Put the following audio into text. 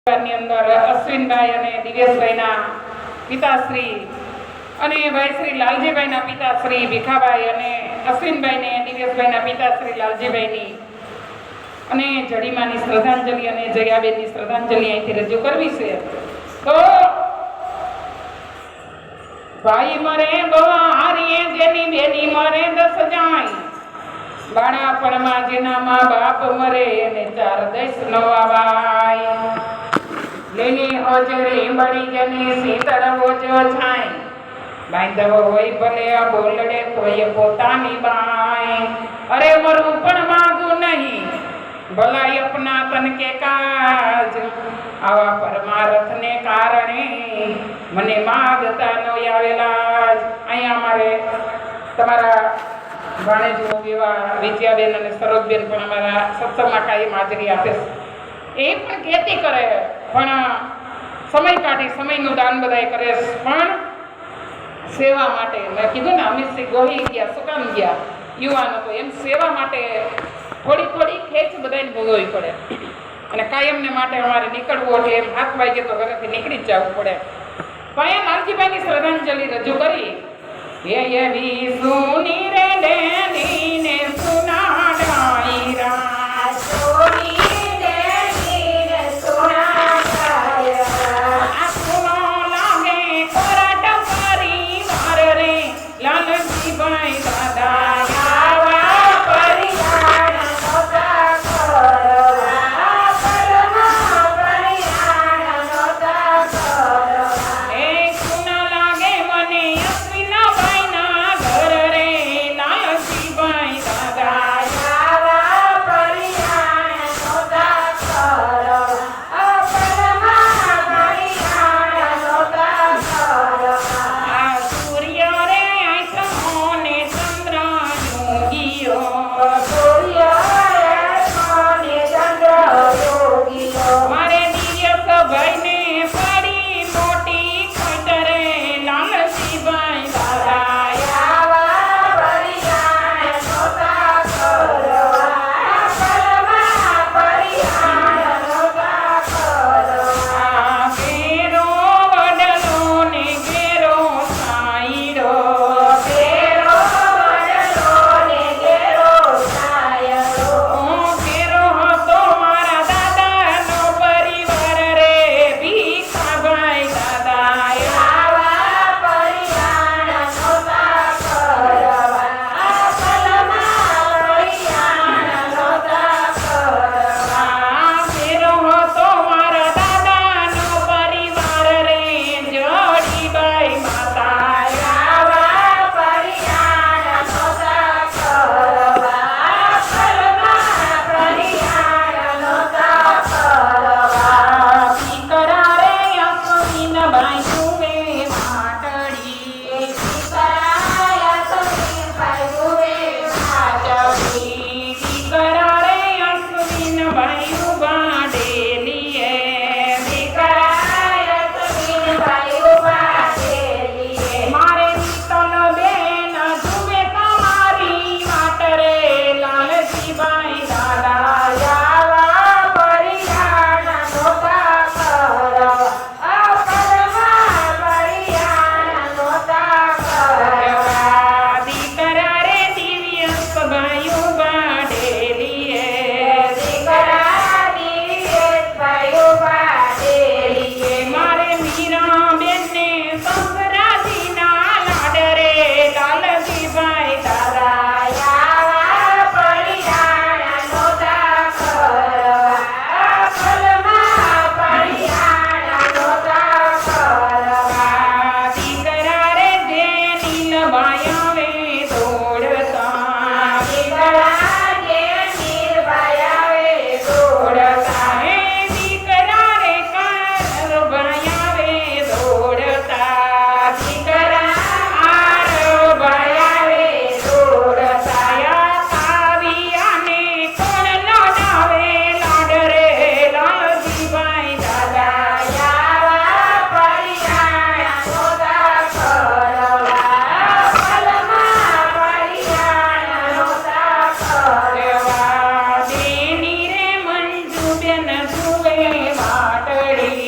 ની અંદર અશ્વિનભાઈ અને દિવ્યેશભાઈના પિતાશ્રી અને ભાઈ શ્રી લાલજીભાઈના પિતાશ્રી ભીખાભાઈ અને અશ્વિનભાઈ ને દિવ્યેશભાઈના પિતાશ્રી લાલજીભાઈની અને જડીમાની શ્રદ્ધાંજલિ અને જયાબેનની શ્રદ્ધાંજલિ અહીંથી રજૂ કરવી છે. તો ભાઈ મરે બવારીએ જેની બેની મરે 10 જાય, બાળપણમાં જેના મા બાપ મરે એને 4 દેશ નવાવાય. લીલી હોજરી બળી જની શીતળ ઓજો છાય, બાંધવ હોય ભલે બોલડે તોય પોતાની બાય. અરે મરું પણ માગું નહીં, ભલાઈ અપના તન કે કાજ, આવા પરમાર્થને કારણે મને માગતા ન આવેલા. અહીંયા અમારે તમારા ભાણેજનો વિવાહ વિજયાબેન અને સરોજબેન પણ અમારા સત્સંગમાં કાયમ હાજરી આપે છે. એ પણ ખેતી કરે, પણ સમય કાઢી સમયનું દાન બધાય કરે છે, પણ સેવા માટે. મેં કીધું ને અમિતસિંહ ગોહી ગયા, શું કામ ગયા યુવાનો, તો એમ સેવા માટે થોડી થોડી ખેંચ બધાને ભોગવવી પડે. અને કાયમને માટે અમારે નીકળવું એટલે એમ 7 વાગે તો ઘરેથી નીકળી જ જવું પડે. તો અહીંયા લાલજીભાઈની શ્રદ્ધાંજલિ રજૂ કરી. હે એવી સુની રે ડેની ને સુનાડાઈ રા, સોની ડેની ને સુનાડાઈ રા, આખુનો લાગે કોરાટ પરિવાર રે લાલજીભાઈ દાદા આવા પરિવાર નોતા કરવા, પરમા પરિવાર નોતા કરવા. એક સુના લાગે મને અશ્વિનાભાઈના ઘર રે લાલજી પાટડી